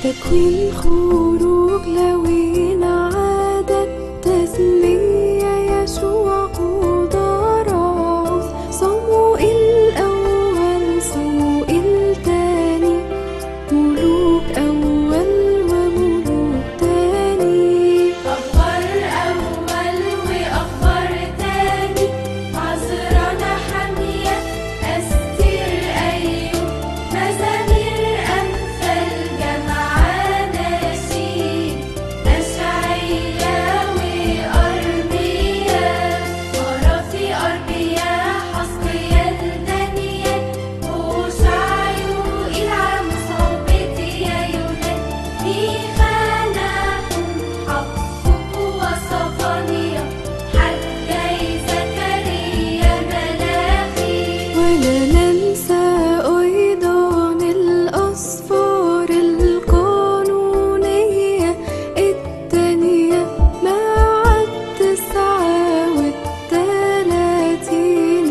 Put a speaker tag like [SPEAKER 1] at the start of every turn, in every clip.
[SPEAKER 1] تكوين خروج لاوي عادة تثنية يشوع قدراء صموئيل أول صموئيل تاني ملوك أول وملوك تاني
[SPEAKER 2] أخبار أول وأخبار تاني عذرا نحمية أستير أيوب مزامير أمثال جمعة نشيد أشعياء وأرميا مرافي أرميا حسقيال دانيال هوشع يوئيل عاموس عبديا يونان ميخا نحوم حبقوق وصفانيا حجي زكريا ملاخي
[SPEAKER 1] ولا ننسى أيضا الأسفار القانونية التانية مع 39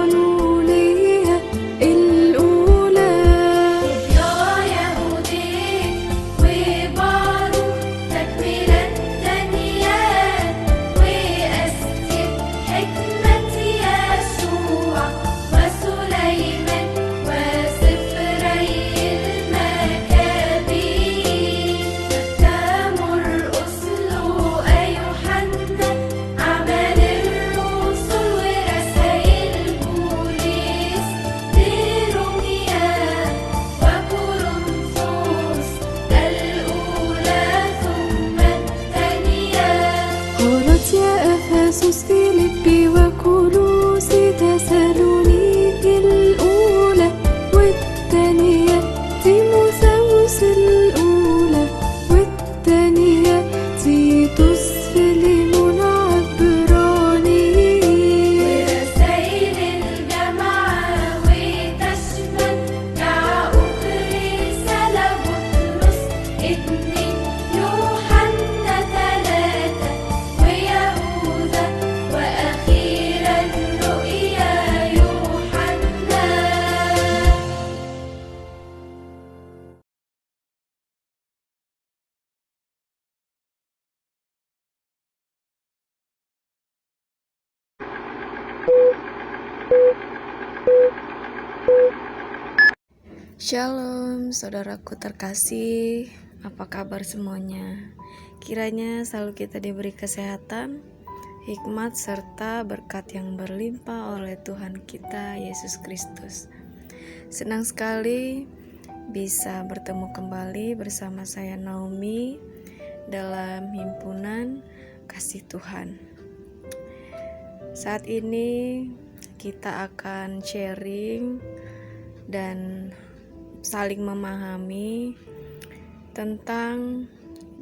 [SPEAKER 1] القانونية الأولى
[SPEAKER 2] يا يهودي وباروك تكملة دانيال وأستير حكمة يشوع وسليمان وسفري المكابين متى مرقس لوقا يوحنا أعمال الرسل ورسائل بولس لروميا وكورنثوس الأولى ثم الثانية
[SPEAKER 1] غلاطيا أفسس فيليبي وكولوسي تسالونيكي الأولى والتانية تيموثاوس الأولى والتانية تيتوس فيليمون عبرانيين
[SPEAKER 2] ورسائل الجماعة وتشمل يعقوب رسالة بطرس 2 يوحنا 3 ويهوذا وأخيرا رؤيا يوحنا
[SPEAKER 3] Shalom saudaraku terkasih, apa kabar semuanya? Kiranya selalu kita diberi kesehatan, hikmat serta berkat yang berlimpah oleh Tuhan kita Yesus Kristus. Senang sekali bisa bertemu kembali bersama saya Naomi dalam himpunan kasih Tuhan. Saat ini kita akan sharing dan saling memahami tentang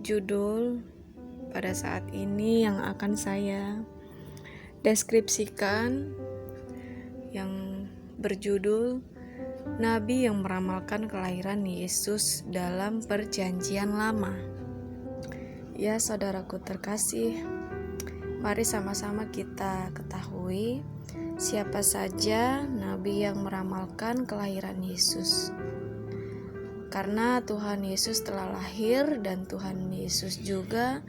[SPEAKER 3] judul pada saat ini yang akan saya deskripsikan, yang berjudul Nabi yang meramalkan kelahiran Yesus dalam Perjanjian Lama. Ya saudaraku terkasih, mari sama-sama kita ketahui siapa saja Nabi yang meramalkan kelahiran Yesus. Karena Tuhan Yesus telah lahir dan Tuhan Yesus juga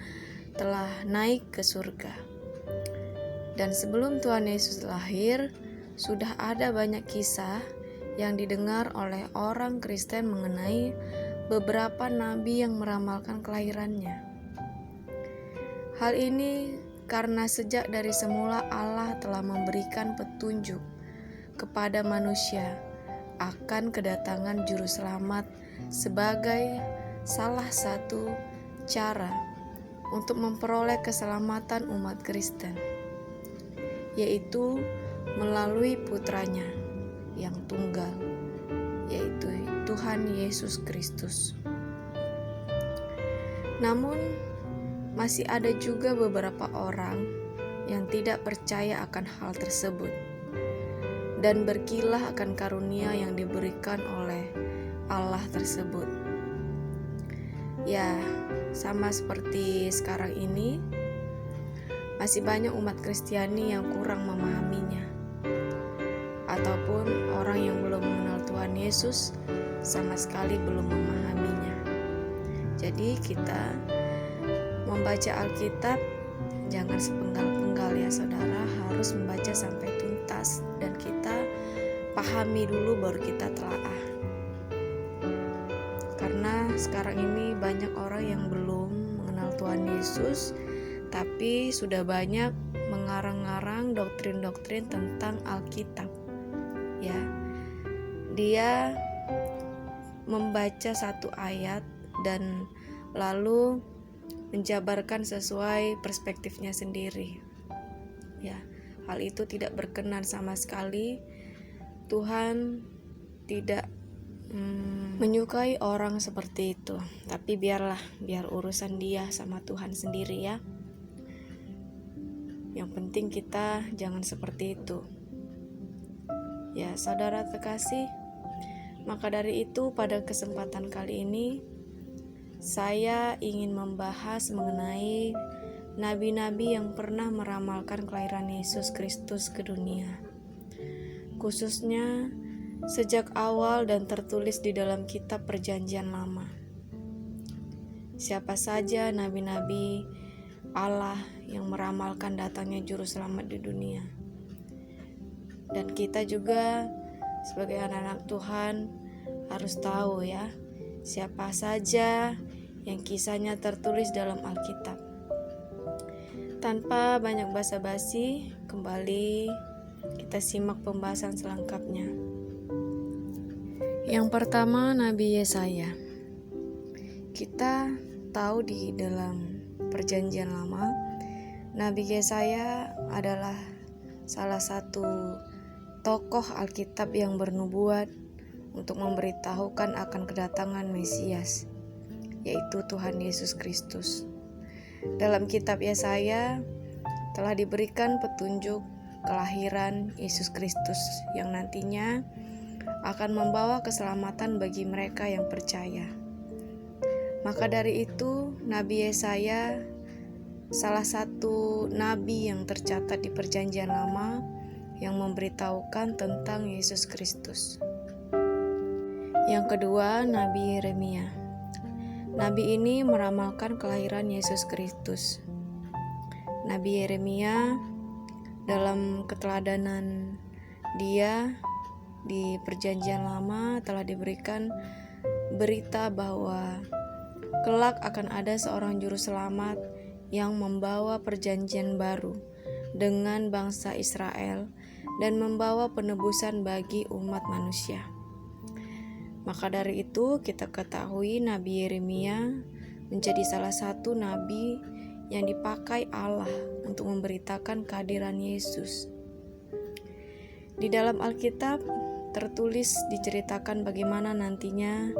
[SPEAKER 3] telah naik ke surga. Dan sebelum Tuhan Yesus lahir, sudah ada banyak kisah yang didengar oleh orang Kristen mengenai beberapa nabi yang meramalkan kelahirannya. Hal ini karena sejak dari semula Allah telah memberikan petunjuk kepada manusia akan kedatangan juru selamat sebagai salah satu cara untuk memperoleh keselamatan umat Kristen, yaitu melalui putranya yang tunggal, yaitu Tuhan Yesus Kristus. Namun masih ada juga beberapa orang yang tidak percaya akan hal tersebut dan berkilah akan karunia yang diberikan oleh Allah tersebut. Ya, sama seperti sekarang ini, masih banyak umat Kristiani yang kurang memahaminya, ataupun orang yang belum mengenal Tuhan Yesus sama sekali belum memahaminya. Jadi kita membaca Alkitab jangan sepenggal-penggal ya saudara, harus membaca sampai tuntas dan kita pahami dulu baru kita telaah. Karena sekarang ini banyak orang yang belum mengenal Tuhan Yesus, tapi sudah banyak mengarang-arang doktrin-doktrin tentang Alkitab. Ya, dia membaca satu ayat dan lalu menjabarkan sesuai perspektifnya sendiri. Ya, hal itu tidak berkenan sama sekali. Tuhan tidak menyukai orang seperti itu. Tapi biar urusan dia sama Tuhan sendiri ya. Yang penting kita jangan seperti itu. Ya, saudara terkasih, maka dari itu pada kesempatan kali ini saya ingin membahas mengenai nabi-nabi yang pernah meramalkan kelahiran Yesus Kristus ke dunia. Khususnya sejak awal dan tertulis di dalam kitab Perjanjian Lama. Siapa saja nabi-nabi Allah yang meramalkan datangnya juru selamat di dunia. Dan kita juga sebagai anak-anak Tuhan harus tahu ya, siapa saja yang kisahnya tertulis dalam Alkitab. Tanpa banyak basa-basi, kembali kita simak pembahasan selengkapnya. Yang pertama, Nabi Yesaya. Kita tahu di dalam Perjanjian Lama, Nabi Yesaya adalah salah satu tokoh Alkitab yang bernubuat untuk memberitahukan akan kedatangan Mesias, yaitu Tuhan Yesus Kristus. Dalam kitab Yesaya telah diberikan petunjuk kelahiran Yesus Kristus yang nantinya akan membawa keselamatan bagi mereka yang percaya. Maka dari itu, Nabi Yesaya salah satu nabi yang tercatat di Perjanjian Lama yang memberitahukan tentang Yesus Kristus. Yang kedua, Nabi Yeremia. Nabi ini meramalkan kelahiran Yesus Kristus. Nabi Yeremia dalam keteladanan dia di Perjanjian Lama telah diberikan berita bahwa kelak akan ada seorang juru selamat yang membawa perjanjian baru dengan bangsa Israel dan membawa penebusan bagi umat manusia. Maka dari itu kita ketahui Nabi Yeremia menjadi salah satu nabi yang dipakai Allah untuk memberitakan kehadiran Yesus. Di dalam Alkitab tertulis diceritakan bagaimana nantinya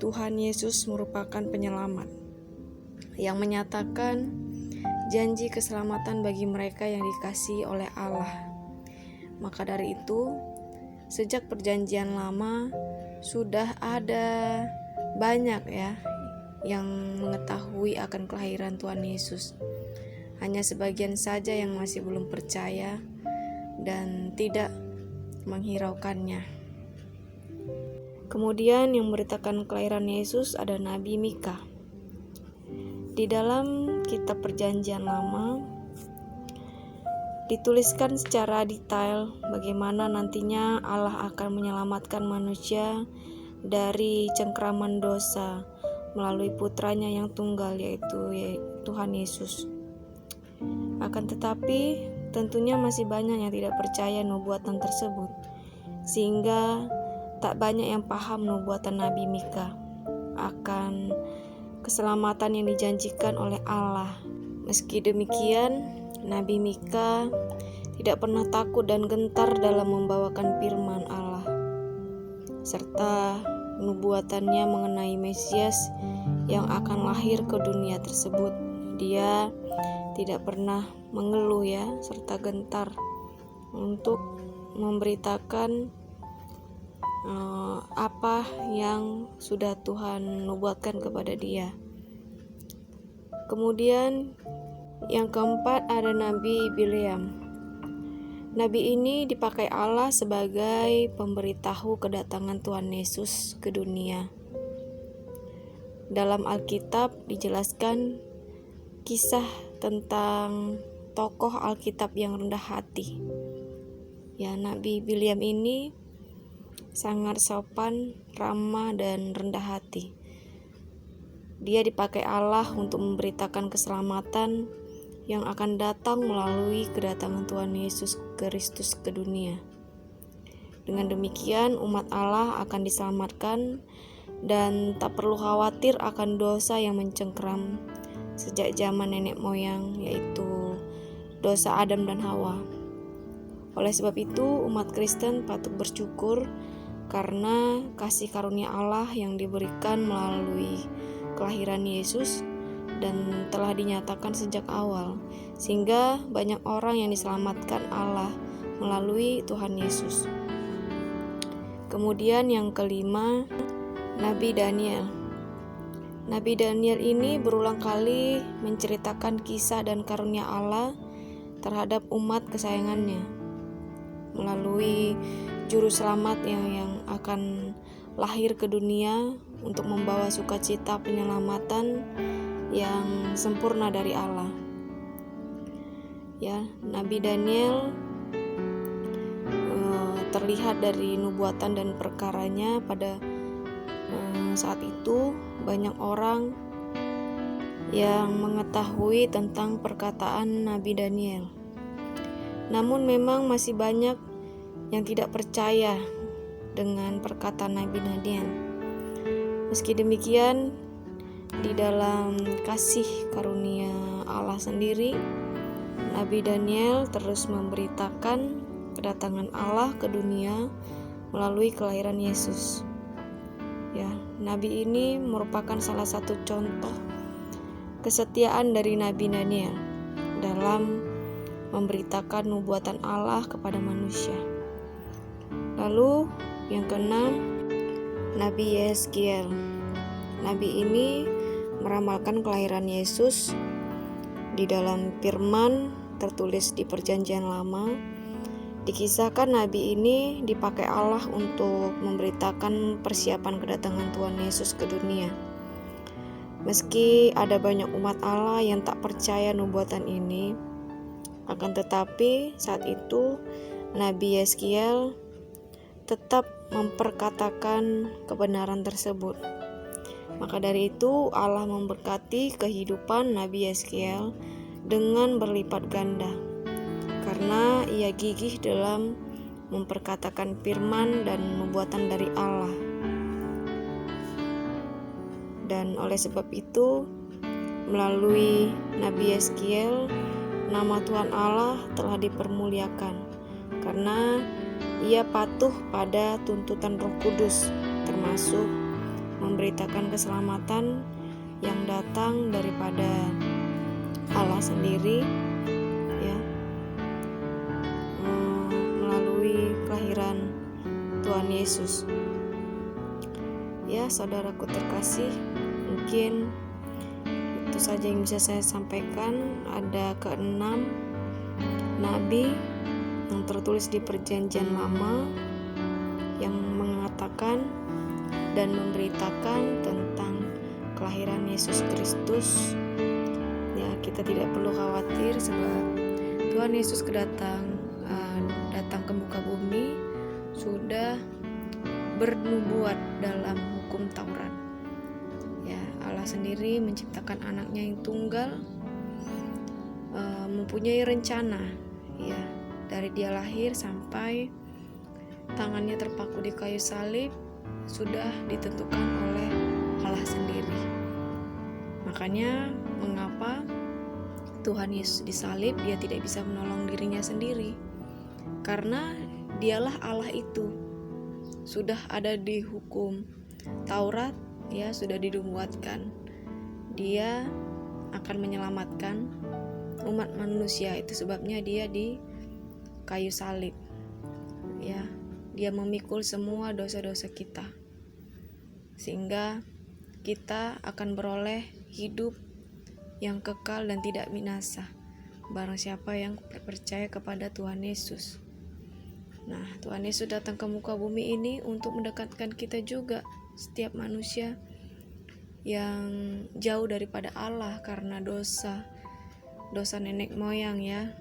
[SPEAKER 3] Tuhan Yesus merupakan penyelamat yang menyatakan janji keselamatan bagi mereka yang dikasihi oleh Allah. Maka dari itu, sejak Perjanjian Lama sudah ada banyak ya yang mengetahui akan kelahiran Tuhan Yesus. Hanya sebagian saja yang masih belum percaya dan tidak menghiraukannya. Kemudian yang memberitakan kelahiran Yesus ada Nabi Mika. Di dalam kitab Perjanjian Lama dituliskan secara detail bagaimana nantinya Allah akan menyelamatkan manusia dari cengkraman dosa melalui putranya yang tunggal, yaitu Tuhan Yesus. Akan tetapi tentunya masih banyak yang tidak percaya nubuatan tersebut, sehingga tak banyak yang paham nubuatan Nabi Mika akan keselamatan yang dijanjikan oleh Allah. Meski demikian, Nabi Mika tidak pernah takut dan gentar dalam membawakan firman Allah, serta nubuatannya mengenai Mesias yang akan lahir ke dunia tersebut. Dia tidak pernah mengeluh ya, serta gentar untuk memberitakan apa yang sudah Tuhan nubuatkan kepada dia. Kemudian yang keempat ada Nabi Bileam. Nabi ini dipakai Allah sebagai pemberitahu kedatangan Tuhan Yesus ke dunia. dalam Alkitab dijelaskan kisah tentang tokoh Alkitab yang rendah hati. Ya, Nabi Bileam ini sangat sopan, ramah, dan rendah hati. Dia dipakai Allah untuk memberitakan keselamatan yang akan datang melalui kedatangan Tuhan Yesus Kristus ke dunia. Dengan demikian, umat Allah akan diselamatkan dan tak perlu khawatir akan dosa yang mencengkeram sejak zaman nenek moyang, yaitu dosa Adam dan Hawa. Oleh sebab itu, umat Kristen patut bersyukur karena kasih karunia Allah yang diberikan melalui kelahiran Yesus dan telah dinyatakan sejak awal, sehingga banyak orang yang diselamatkan Allah melalui Tuhan Yesus. Kemudian yang kelima, Nabi Daniel. Nabi Daniel ini berulang kali menceritakan kisah dan karunia Allah terhadap umat kesayangannya melalui juru selamat yang akan lahir ke dunia untuk membawa sukacita penyelamatan yang sempurna dari Allah. Ya, Nabi Daniel terlihat dari nubuatan dan perkaranya pada saat itu banyak orang yang mengetahui tentang perkataan Nabi Daniel. Namun memang masih banyak yang tidak percaya dengan perkataan Nabi Daniel. Meski demikian, di dalam kasih karunia Allah sendiri, Nabi Daniel terus memberitakan kedatangan Allah ke dunia melalui kelahiran Yesus. Ya, nabi ini merupakan salah satu contoh kesetiaan dari Nabi Daniel dalam memberitakan nubuatan Allah kepada manusia. Lalu yang keenam, Nabi Yeskiel. Nabi ini meramalkan kelahiran Yesus. Di dalam firman tertulis di Perjanjian Lama, dikisahkan nabi ini dipakai Allah untuk memberitakan persiapan kedatangan Tuhan Yesus ke dunia. Meski ada banyak umat Allah yang tak percaya nubuatan ini, akan tetapi saat itu Nabi Yeskiel tetap memperkatakan kebenaran tersebut. Maka dari itu Allah memberkati kehidupan Nabi Yeskiel dengan berlipat ganda, karena ia gigih dalam memperkatakan firman dan nubuatan dari Allah. Dan oleh sebab itu, melalui Nabi Yeskiel, nama Tuhan Allah telah dipermuliakan, karena ia patuh pada tuntutan Roh Kudus, termasuk memberitakan keselamatan yang datang daripada Allah sendiri, ya, melalui kelahiran Tuhan Yesus. Ya, saudaraku terkasih, mungkin itu saja yang bisa saya sampaikan. Ada keenam nabi yang tertulis di Perjanjian Lama yang mengatakan dan memberitakan tentang kelahiran Yesus Kristus. Ya, kita tidak perlu khawatir sebab Tuhan Yesus datang ke muka bumi sudah bernubuat dalam hukum Taurat. Ya, Allah sendiri menciptakan anaknya yang tunggal, mempunyai rencana, ya, dari dia lahir sampai tangannya terpaku di kayu salib sudah ditentukan oleh Allah sendiri. Makanya mengapa Tuhan Yesus disalib, dia tidak bisa menolong dirinya sendiri, karena dialah Allah itu. Sudah ada di hukum Taurat, ya, sudah dinubuatkan dia akan menyelamatkan umat manusia. Itu sebabnya dia di kayu salib, ya, dia memikul semua dosa-dosa kita, sehingga kita akan beroleh hidup yang kekal dan tidak binasa barang siapa yang percaya kepada Tuhan Yesus. Nah, Tuhan Yesus datang ke muka bumi ini untuk mendekatkan kita juga, setiap manusia, yang jauh daripada Allah karena dosa nenek moyang ya,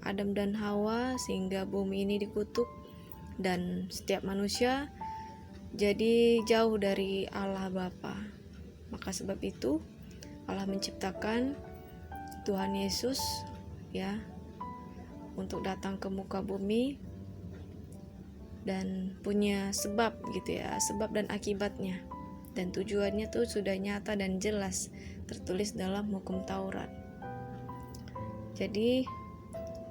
[SPEAKER 3] Adam dan Hawa, sehingga bumi ini dikutuk dan setiap manusia jadi jauh dari Allah Bapa. Maka sebab itu Allah menciptakan Tuhan Yesus ya untuk datang ke muka bumi dan punya sebab gitu ya, sebab dan akibatnya. Dan tujuannya tuh sudah nyata dan jelas tertulis dalam hukum Taurat. Jadi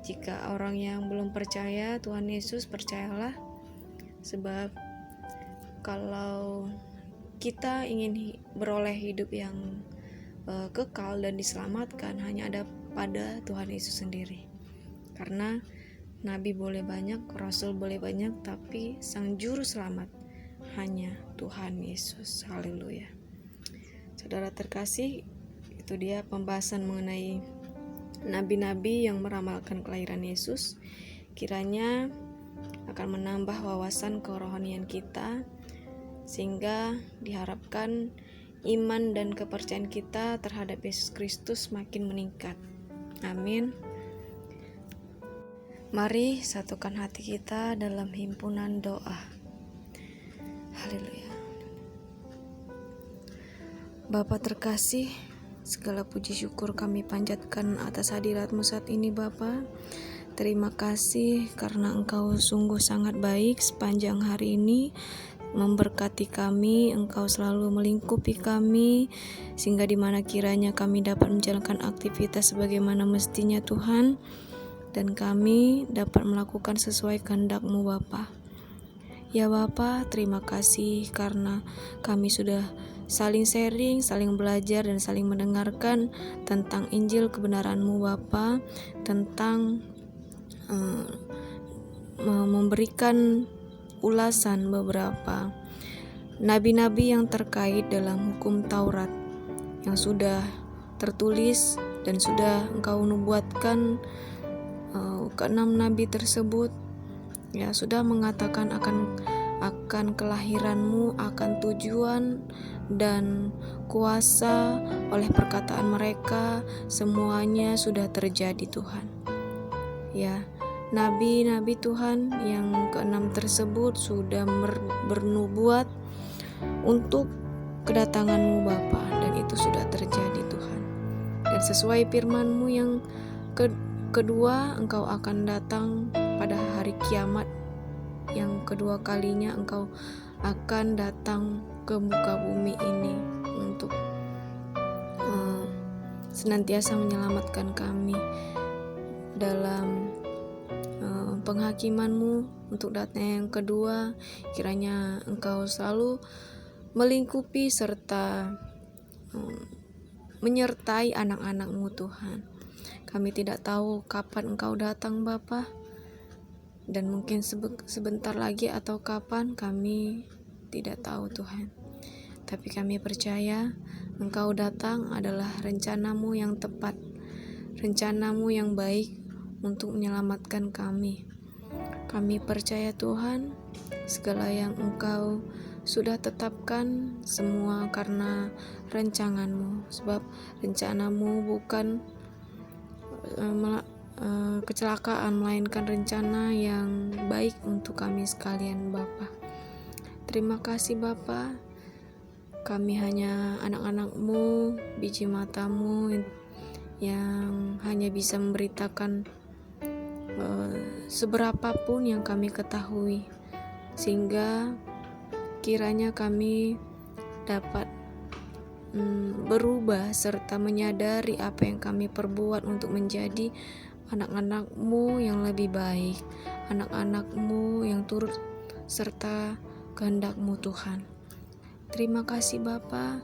[SPEAKER 3] jika orang yang belum percaya Tuhan Yesus, percayalah, sebab kalau kita ingin beroleh hidup yang kekal dan diselamatkan, hanya ada pada Tuhan Yesus sendiri. Karena nabi boleh banyak, rasul boleh banyak, tapi sang juru selamat hanya Tuhan Yesus. Haleluya. Saudara terkasih, itu dia pembahasan mengenai nabi-nabi yang meramalkan kelahiran Yesus. Kiranya akan menambah wawasan kerohanian kita, sehingga diharapkan iman dan kepercayaan kita terhadap Yesus Kristus makin meningkat. Amin. Mari satukan hati kita dalam himpunan doa. Haleluya. Bapa terkasih, segala puji syukur kami panjatkan atas hadirat-Mu saat ini Bapa. Terima kasih karena Engkau sungguh sangat baik sepanjang hari ini, memberkati kami. Engkau selalu melingkupi kami, sehingga dimana kiranya kami dapat menjalankan aktivitas sebagaimana mestinya Tuhan, dan kami dapat melakukan sesuai kehendak-Mu Bapa. Ya Bapa, terima kasih karena kami sudah saling sharing, saling belajar, dan saling mendengarkan tentang Injil kebenaran-Mu Bapa, tentang memberikan ulasan beberapa nabi-nabi yang terkait dalam hukum Taurat yang sudah tertulis dan sudah Engkau nubuatkan. Keenam nabi tersebut ya sudah mengatakan akan kelahiran-Mu, akan tujuan dan kuasa oleh perkataan mereka, semuanya sudah terjadi Tuhan. Ya, nabi-nabi Tuhan yang keenam tersebut sudah bernubuat untuk kedatangan-Mu Bapa, dan itu sudah terjadi Tuhan. Dan sesuai firman-Mu yang kedua, Engkau akan datang pada hari kiamat. Yang kedua kalinya Engkau akan datang ke muka bumi ini untuk senantiasa menyelamatkan kami dalam penghakiman-Mu untuk datang yang kedua. Kiranya Engkau selalu melingkupi serta menyertai anak-anak-Mu Tuhan. Kami tidak tahu kapan Engkau datang Bapa, dan mungkin sebentar lagi atau kapan, kami tidak tahu Tuhan. Tapi kami percaya Engkau datang adalah rencana-Mu yang tepat, rencana-Mu yang baik untuk menyelamatkan kami. Kami percaya Tuhan, segala yang Engkau sudah tetapkan semua karena rancangan-Mu, sebab rencana-Mu bukan kecelakaan, melainkan rencana yang baik untuk kami sekalian Bapa. Terima kasih Bapa, kami hanya anak-anak-Mu, biji mata-Mu yang hanya bisa memberitakan seberapapun yang kami ketahui, sehingga kiranya kami dapat berubah serta menyadari apa yang kami perbuat untuk menjadi anak-anak-Mu yang lebih baik, anak-anak-Mu yang turut serta kehendak-Mu Tuhan. Terima kasih Bapa.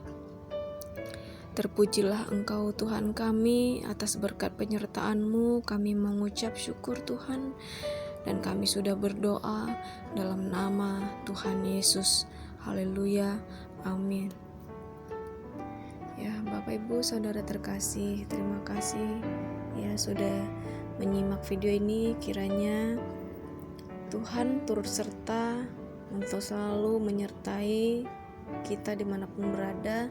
[SPEAKER 3] Terpujilah Engkau Tuhan kami atas berkat penyertaan-Mu. Kami mengucap syukur Tuhan, dan kami sudah berdoa dalam nama Tuhan Yesus. Haleluya. Amin. Ya, Bapak Ibu Saudara terkasih, terima kasih ya sudah menyimak video ini. Kiranya Tuhan turut serta untuk selalu menyertai kita dimanapun berada,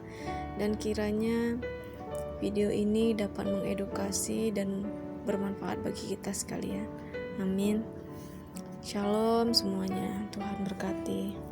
[SPEAKER 3] dan kiranya video ini dapat mengedukasi dan bermanfaat bagi kita sekalian. Amin. Shalom semuanya, Tuhan berkati.